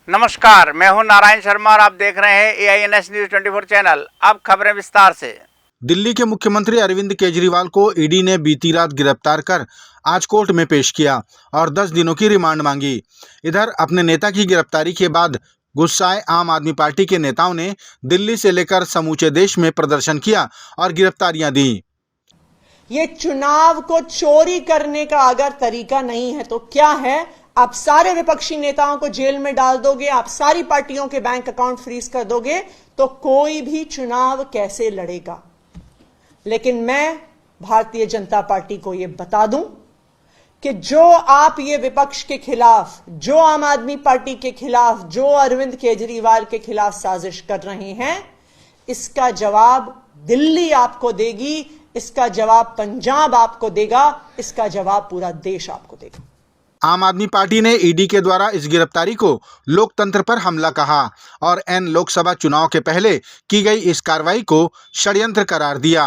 नमस्कार, मैं हूं नारायण शर्मा और आप देख रहे हैं AINS न्यूज 24 चैनल। अब खबरें विस्तार से। दिल्ली के मुख्यमंत्री अरविंद केजरीवाल को ईडी ने बीती रात गिरफ्तार कर आज कोर्ट में पेश किया और 10 दिनों की रिमांड मांगी। इधर अपने नेता की गिरफ्तारी के बाद गुस्साए आम आदमी पार्टी के नेताओं ने दिल्ली से लेकर समूचे देश में प्रदर्शन किया और गिरफ्तारियां दी। ये चुनाव को चोरी करने का अगर तरीका नहीं है तो क्या है? आप सारे विपक्षी नेताओं को जेल में डाल दोगे, आप सारी पार्टियों के बैंक अकाउंट फ्रीज कर दोगे, तो कोई भी चुनाव कैसे लड़ेगा? लेकिन मैं भारतीय जनता पार्टी को यह बता दूं कि जो आप ये विपक्ष के खिलाफ, जो आम आदमी पार्टी के खिलाफ, जो अरविंद केजरीवाल के खिलाफ साजिश कर रहे हैं, इसका जवाब दिल्ली आपको देगी, इसका जवाब पंजाब आपको देगा, इसका जवाब पूरा देश आपको देगा। आम आदमी पार्टी ने ईडी के द्वारा इस गिरफ्तारी को लोकतंत्र पर हमला कहा और लोकसभा चुनाव के पहले की गई इस कार्रवाई को षड्यंत्र करार दिया।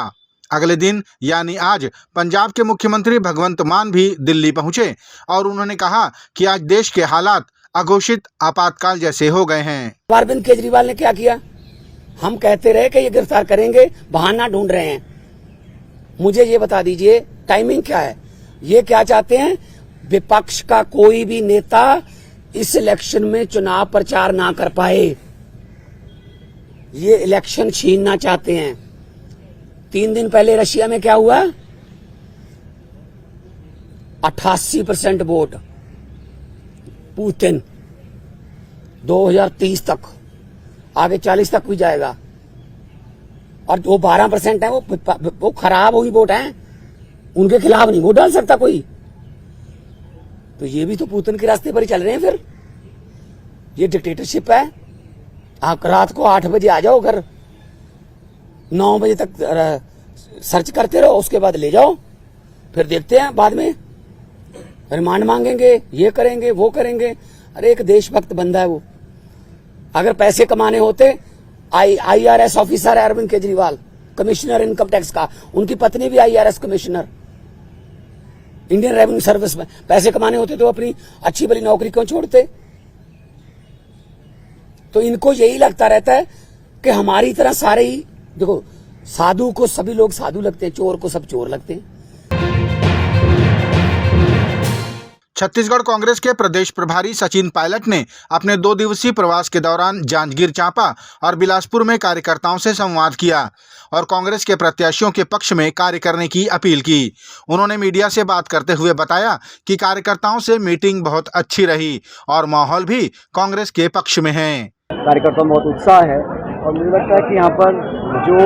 अगले दिन यानी आज पंजाब के मुख्यमंत्री भगवंत मान भी दिल्ली पहुंचे और उन्होंने कहा कि आज देश के हालात अघोषित आपातकाल जैसे हो गए हैं। अरविंद केजरीवाल ने क्या किया? हम कहते रहे कि ये गिरफ्तार करेंगे, बहाना ढूंढ रहे हैं। मुझे ये बता दीजिए टाइमिंग क्या है? ये क्या चाहते हैं? विपक्ष का कोई भी नेता इस इलेक्शन में चुनाव प्रचार ना कर पाए, ये इलेक्शन छीनना चाहते हैं। 3 दिन पहले रशिया में क्या हुआ? 88% वोट पुतिन, 2030 तक, आगे 40 तक भी जाएगा। और वो 12% है, वो खराब हुई वोट है, उनके खिलाफ नहीं वोट डाल सकता कोई। तो ये भी तो पुतिन के रास्ते पर ही चल रहे हैं। फिर ये डिक्टेटरशिप है। आप रात को 8 बजे आ जाओ घर, 9 बजे तक सर्च करते रहो, उसके बाद ले जाओ, फिर देखते हैं बाद में रिमांड मांगेंगे, ये करेंगे, वो करेंगे। अरे एक देशभक्त बंदा है वो। अगर पैसे कमाने होते, IRS ऑफिसर है Arvind Kejriwal, commissioner income tax का, उनकी पत्नी भी IRS commissioner, Indian revenue service में। पैसे कमाने होते तो अपनी अच्छी भली नौकरी क्यों छोड़ते? तो इनको यही लगता रहता है कि हमारी तरह सारे ही, देखो, साधु को सभी लोग साधु लगते हैं, चोर को सब चोर लगते हैं। छत्तीसगढ़ कांग्रेस के प्रदेश प्रभारी सचिन पायलट ने अपने 2 दिवसीय प्रवास के दौरान जांजगीर चांपा और बिलासपुर में कार्यकर्ताओं से संवाद किया और कांग्रेस के प्रत्याशियों के पक्ष में कार्य करने की अपील की। उन्होंने मीडिया से बात करते हुए बताया कि कार्यकर्ताओं से मीटिंग बहुत अच्छी रही और माहौल भी कांग्रेस के पक्ष में है। कार्यकर्ताओं में बहुत उत्साह है और मुझे लगता है कि यहाँ पर जो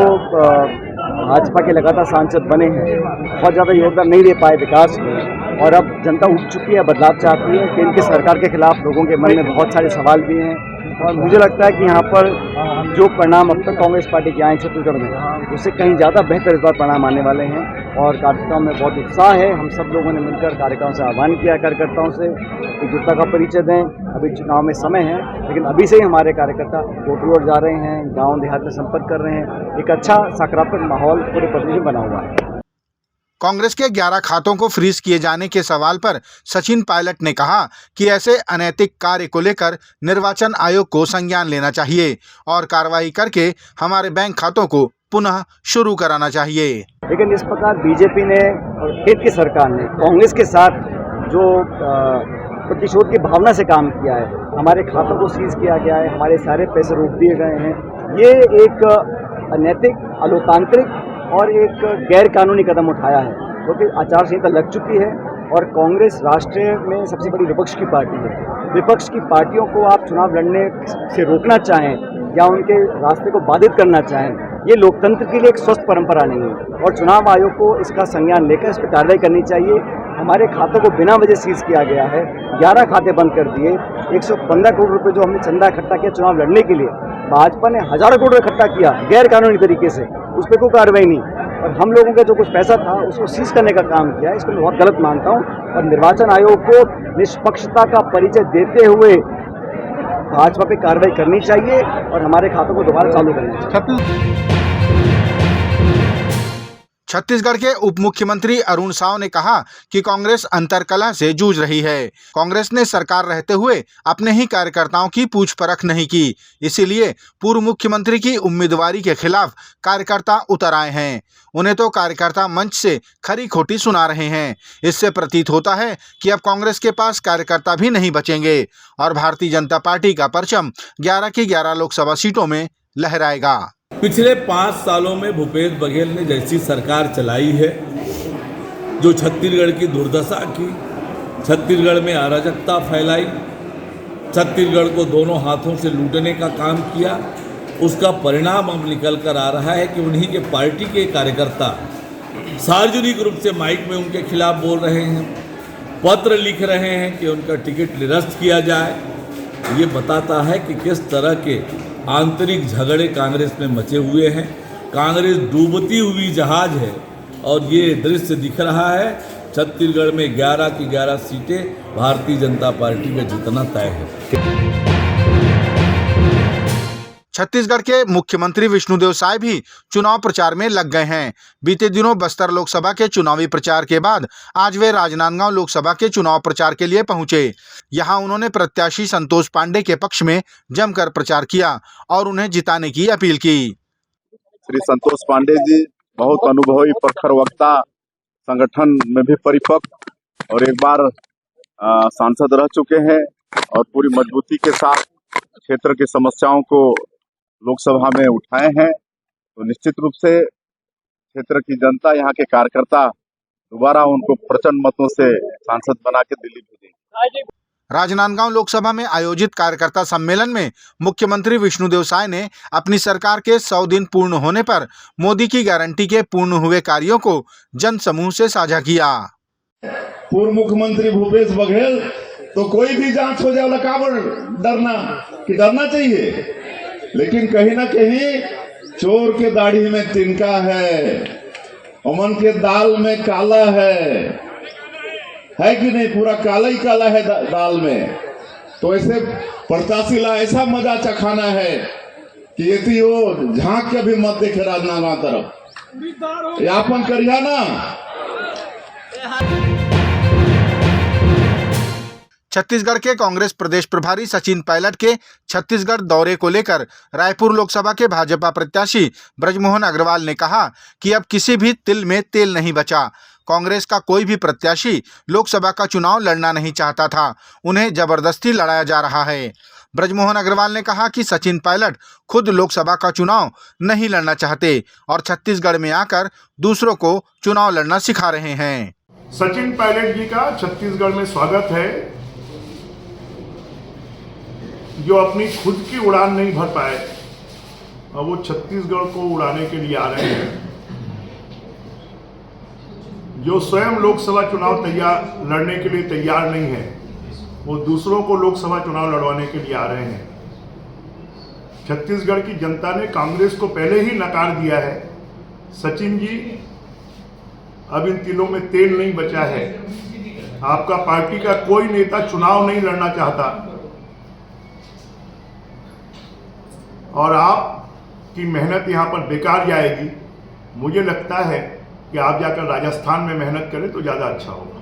भाजपा के लगातार सांसद बने हैं, बहुत ज़्यादा योगदान नहीं दे पाए विकास में, और अब जनता उठ चुकी है, बदलाव चाहती है। केंद्र की सरकार के खिलाफ लोगों के मन में बहुत सारे सवाल भी हैं और मुझे लगता है कि यहाँ पर जो परिणाम अब तक कांग्रेस पार्टी के आए छत्तीसगढ़ में, उससे कहीं ज़्यादा बेहतर इस बार परिणाम आने वाले हैं और कार्यकर्ताओं में बहुत उत्साह है। हम सब लोगों ने मिलकर कार्यकर्ताओं से आह्वान किया, कार्यकर्ताओं से एकजुटता का परिचय दें। अभी चुनाव में समय है, लेकिन अभी से ही हमारे कार्यकर्ता रोड रोड जा रहे हैं, गाँव देहात में संपर्क कर रहे हैं। एक अच्छा सकारात्मक माहौल पूरे प्रदेश में बना हुआ है। कांग्रेस के 11 खातों को फ्रीज किए जाने के सवाल पर सचिन पायलट ने कहा कि ऐसे अनैतिक कार्य को लेकर निर्वाचन आयोग को संज्ञान लेना चाहिए और कार्रवाई करके हमारे बैंक खातों को पुनः शुरू कराना चाहिए। लेकिन इस प्रकार बीजेपी ने और केंद्र की सरकार ने कांग्रेस के साथ जो प्रतिशोध की भावना से काम किया है, हमारे खातों को सीज किया गया है, हमारे सारे पैसे रोक दिए गए हैं, ये एक अनैतिक, अलोकतांत्रिक और एक गैर कानूनी कदम उठाया है, क्योंकि आचार संहिता लग चुकी है और कांग्रेस राष्ट्र में सबसे बड़ी विपक्ष की पार्टी है। विपक्ष की पार्टियों को आप चुनाव लड़ने से रोकना चाहें या उनके रास्ते को बाधित करना चाहें, ये लोकतंत्र के लिए एक स्वस्थ परंपरा नहीं है और चुनाव आयोग को इसका संज्ञान लेकर इस पर कार्रवाई करनी चाहिए। हमारे खातों को बिना वजह सीज किया गया है, 11 खाते बंद कर दिए, 115 करोड़ रुपए जो हमने चंदा इकट्ठा किया चुनाव लड़ने के लिए, भाजपा ने हजारों करोड़ इकट्ठा किया गैर कानूनी तरीके से, उस पर कोई कार्रवाई नहीं। और हम लोगों का जो कुछ पैसा था उसको सीज करने का काम किया, इसको मैं बहुत गलत मानता हूँ और निर्वाचन आयोग को निष्पक्षता का परिचय देते हुए भाजपा पे कार्रवाई करनी चाहिए और हमारे खातों को दोबारा चालू करना चाहिए। छत्तीसगढ़ के उप मुख्यमंत्री अरुण साव ने कहा कि कांग्रेस अंतर्कलह से जूझ रही है। कांग्रेस ने सरकार रहते हुए अपने ही कार्यकर्ताओं की पूछपरख नहीं की, इसीलिए पूर्व मुख्यमंत्री की उम्मीदवारी के खिलाफ कार्यकर्ता उतर आए हैं। उन्हें तो कार्यकर्ता मंच से खरी खोटी सुना रहे हैं। इससे प्रतीत होता है कि अब कांग्रेस के पास कार्यकर्ता भी नहीं बचेंगे और भारतीय जनता पार्टी का परचम 11 की 11 लोकसभा सीटों में लहराएगा। पिछले 5 सालों में भूपेश बघेल ने जैसी सरकार चलाई है, जो छत्तीसगढ़ की दुर्दशा की, छत्तीसगढ़ में अराजकता फैलाई, छत्तीसगढ़ को दोनों हाथों से लूटने का काम किया, उसका परिणाम अब निकल कर आ रहा है कि उन्हीं के पार्टी के कार्यकर्ता सार्वजनिक रूप से माइक में उनके खिलाफ बोल रहे हैं, पत्र लिख रहे हैं कि उनका टिकट निरस्त किया जाए। ये बताता है कि किस तरह के आंतरिक झगड़े कांग्रेस में मचे हुए हैं। कांग्रेस डूबती हुई जहाज है और ये दृश्य दिख रहा है। छत्तीसगढ़ में 11 की 11 सीटें भारतीय जनता पार्टी का जीतना तय है। छत्तीसगढ़ के मुख्यमंत्री विष्णुदेव साय भी चुनाव प्रचार में लग गए हैं। बीते दिनों बस्तर लोकसभा के चुनावी प्रचार के बाद आज वे राजनांदगांव लोकसभा के चुनाव प्रचार के लिए पहुंचे। यहां उन्होंने प्रत्याशी संतोष पांडे के पक्ष में जमकर प्रचार किया और उन्हें जिताने की अपील की। श्री संतोष पांडे जी बहुत अनुभवी प्रखर वक्ता, संगठन में भी परिपक्व और एक बार सांसद रह चुके हैं और पूरी मजबूती के साथ क्षेत्र की समस्याओं को लोकसभा में उठाए हैं। तो निश्चित रूप से क्षेत्र की जनता, यहाँ के कार्यकर्ता दोबारा उनको प्रचंड मतों से सांसद बना के दिल्ली भेजेंगे। राजनांदगांव लोकसभा में आयोजित कार्यकर्ता सम्मेलन में मुख्यमंत्री विष्णुदेव साय ने अपनी सरकार के 100 दिन पूर्ण होने पर मोदी की गारंटी के पूर्ण हुए कार्यों को जन समूह से साझा किया। पूर्व मुख्यमंत्री भूपेश बघेल तो कोई भी जांच हो जाए काबर डरना चाहिए, लेकिन कहीं ना कहीं चोर के दाढ़ी में तिनका है, अमन के दाल में काला है कि नहीं? पूरा काला ही काला है दाल में। तो ऐसे प्रत्याशी ला ऐसा मजा चखाना है कि यदि वो झांक के भी मत देखे राजनांदगांव तरफ, यापन करिया ना। छत्तीसगढ़ के कांग्रेस प्रदेश प्रभारी सचिन पायलट के छत्तीसगढ़ दौरे को लेकर रायपुर लोकसभा के भाजपा प्रत्याशी ब्रजमोहन अग्रवाल ने कहा कि अब किसी भी तिल में तेल नहीं बचा। कांग्रेस का कोई भी प्रत्याशी लोकसभा का चुनाव लड़ना नहीं चाहता था, उन्हें जबरदस्ती लड़ाया जा रहा है। ब्रजमोहन अग्रवाल ने कहा कि सचिन पायलट खुद लोकसभा का चुनाव नहीं लड़ना चाहते और छत्तीसगढ़ में आकर दूसरों को चुनाव लड़ना सिखा रहे हैं। सचिन पायलट जी का छत्तीसगढ़ में स्वागत है। जो अपनी खुद की उड़ान नहीं भर पाए और वो छत्तीसगढ़ को उड़ाने के लिए आ रहे हैं। जो स्वयं लोकसभा चुनाव लड़ने के लिए तैयार नहीं है, वो दूसरों को लोकसभा चुनाव लड़वाने के लिए आ रहे हैं। छत्तीसगढ़ की जनता ने कांग्रेस को पहले ही नकार दिया है। सचिन जी, अब इन तिलों में तेल नहीं बचा है। आपका पार्टी का कोई नेता चुनाव नहीं लड़ना चाहता और आपकी मेहनत यहाँ पर बेकार जाएगी। मुझे लगता है कि आप जाकर राजस्थान में मेहनत करें तो ज़्यादा अच्छा होगा।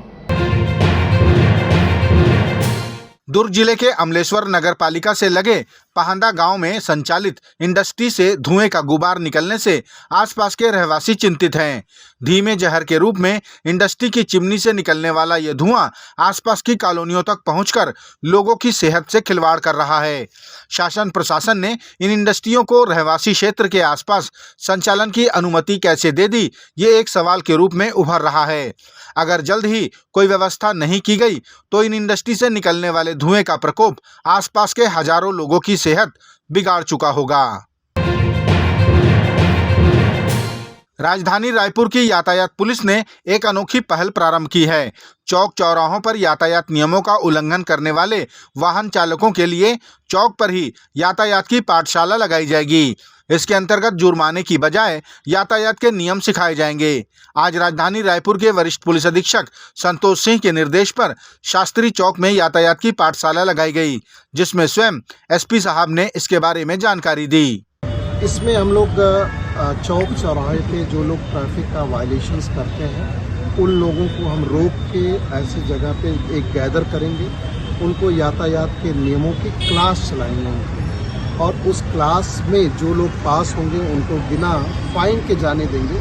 दुर्ग जिले के अमलेश्वर नगर पालिका से लगे पहांदा गांव में संचालित इंडस्ट्री से धुएं का गुबार निकलने से आसपास के रहवासी चिंतित हैं। धीमे जहर के रूप में इंडस्ट्री की चिमनी से निकलने वाला यह धुआं आसपास की कॉलोनियों तक पहुंचकर लोगों की सेहत से खिलवाड़ कर रहा है। शासन प्रशासन ने इन इंडस्ट्रियों को रहवासी क्षेत्र के आसपास संचालन की अनुमति कैसे दे दी, ये एक सवाल के रूप में उभर रहा है। अगर जल्द ही कोई व्यवस्था नहीं की गई तो इन इंडस्ट्री से निकलने वाले धुएं का प्रकोप आसपास के हजारों लोगों की सेहत बिगाड़ चुका होगा। राजधानी रायपुर की यातायात पुलिस ने एक अनोखी पहल प्रारंभ की है। चौक चौराहों पर यातायात नियमों का उल्लंघन करने वाले वाहन चालकों के लिए चौक पर ही यातायात की पाठशाला लगाई जाएगी। इसके अंतर्गत जुर्माने की बजाय यातायात के नियम सिखाए जाएंगे। आज राजधानी रायपुर के वरिष्ठ पुलिस अधीक्षक संतोष सिंह के निर्देश पर शास्त्री चौक में यातायात की पाठशाला लगाई गई, जिसमें स्वयं एसपी साहब ने इसके बारे में जानकारी दी। इसमें हम लोग चौक चौराहे पे जो लोग ट्रैफिक का वायलेशंस करते हैं उन लोगों को हम रोक के ऐसी जगह पे एक गैदर करेंगे, उनको यातायात के नियमों की क्लास चलाएंगे उनको, और उस क्लास में जो लोग पास होंगे उनको बिना फाइन के जाने देंगे,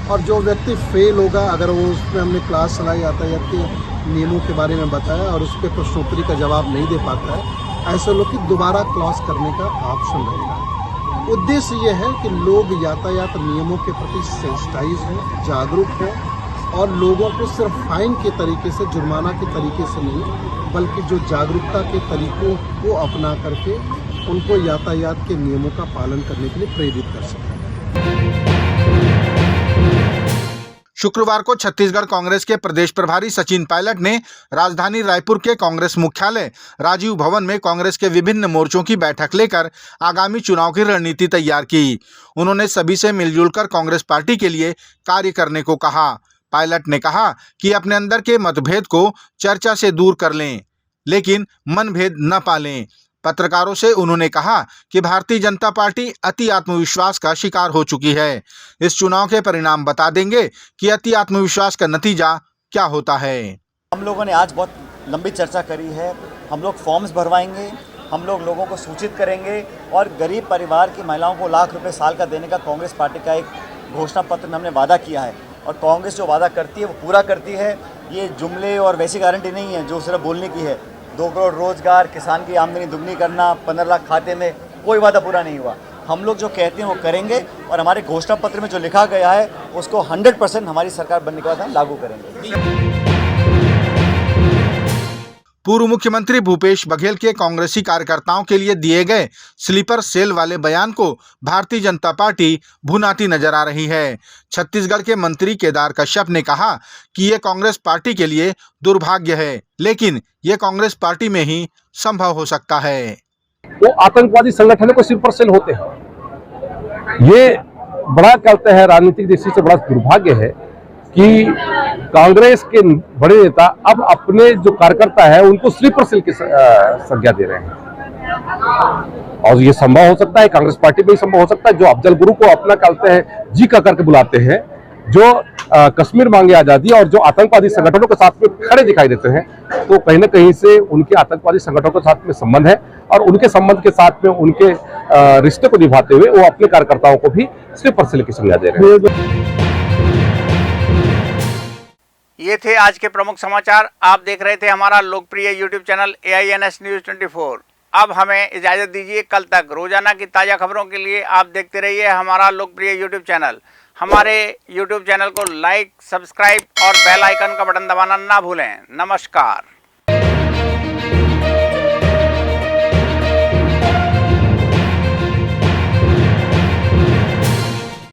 और जो व्यक्ति फेल होगा अगर वो उसमें हमने क्लास चलाई यातायात के नियमों के बारे में बताया और उस पर प्रश्नोत्तरी का जवाब नहीं दे पाता है, ऐसे लोग की दोबारा क्रॉस करने का ऑप्शन रहेगा। उद्देश्य ये है कि लोग यातायात नियमों के प्रति सेंसिटाइज हों, जागरूक हों, और लोगों को सिर्फ फाइन के तरीके से, जुर्माना के तरीके से नहीं, बल्कि जो जागरूकता के तरीकों को अपना करके उनको यातायात के नियमों का पालन करने के लिए प्रेरित कर सकें। शुक्रवार को छत्तीसगढ़ कांग्रेस के प्रदेश प्रभारी सचिन पायलट ने राजधानी रायपुर के कांग्रेस मुख्यालय राजीव भवन में कांग्रेस के विभिन्न मोर्चों की बैठक लेकर आगामी चुनाव की रणनीति तैयार की। उन्होंने सभी से मिलजुल कर कांग्रेस पार्टी के लिए कार्य करने को कहा। पायलट ने कहा कि अपने अंदर के मतभेद को चर्चा से दूर कर लें, लेकिन मनभेद न पालें। पत्रकारों से उन्होंने कहा कि भारतीय जनता पार्टी अति आत्मविश्वास का शिकार हो चुकी है। इस चुनाव के परिणाम बता देंगे कि अति आत्मविश्वास का नतीजा क्या होता है। हम लोगों ने आज बहुत लंबी चर्चा करी है। हम लोग फॉर्म्स भरवाएंगे, हम लोग लोगों को सूचित करेंगे, और गरीब परिवार की महिलाओं को लाख रुपए साल का देने का कांग्रेस पार्टी का एक घोषणा पत्र में हमने वादा किया है, और कांग्रेस जो वादा करती है वो पूरा करती है। ये जुमले और वैसी गारंटी नहीं है जो सिर्फ बोलने की है। 2 करोड़ रोजगार, किसान की आमदनी दुगनी करना, 15 लाख खाते में, कोई वादा पूरा नहीं हुआ। हम लोग जो कहते हैं वो करेंगे, और हमारे घोषणा पत्र में जो लिखा गया है उसको 100% हमारी सरकार बनने के बाद हम लागू करेंगे। पूर्व मुख्यमंत्री भूपेश बघेल के कांग्रेसी कार्यकर्ताओं के लिए दिए गए स्लीपर सेल वाले बयान को भारतीय जनता पार्टी भुनाती नजर आ रही है। छत्तीसगढ़ के मंत्री केदार कश्यप ने कहा कि ये कांग्रेस पार्टी के लिए दुर्भाग्य है, लेकिन ये कांग्रेस पार्टी में ही संभव हो सकता है। वो आतंकवादी संगठनों को स्लीपर सेल होते हैं। ये बड़ा कहते हैं राजनीतिक दृष्टि से बड़ा दुर्भाग्य है कि कांग्रेस के बड़े नेता अब अपने जो कार्यकर्ता है उनको स्लीपर सेल की संज्ञा दे रहे हैं, और ये संभव हो सकता है कांग्रेस पार्टी में ही संभव हो सकता है। जो अफजल गुरु को अपना कहते हैं जी का करके बुलाते हैं, जो कश्मीर मांगे आजादी और जो आतंकवादी संगठनों के साथ में खड़े दिखाई देते हैं, तो कहीं ना कहीं से उनके आतंकवादी संगठनों के साथ में संबंध है, और उनके संबंध के साथ में उनके रिश्ते को निभाते हुए वो अपने कार्यकर्ताओं को भी स्लीपर सेल की संज्ञा दे रहे हैं। ये थे आज के प्रमुख समाचार। आप देख रहे थे हमारा लोकप्रिय YouTube चैनल AINS News 24। अब हमें इजाजत दीजिए। कल तक रोजाना की ताजा खबरों के लिए आप देखते रहिए हमारा लोकप्रिय YouTube चैनल। हमारे YouTube चैनल को लाइक, सब्सक्राइब और बेल आइकन का बटन दबाना ना भूलें। नमस्कार।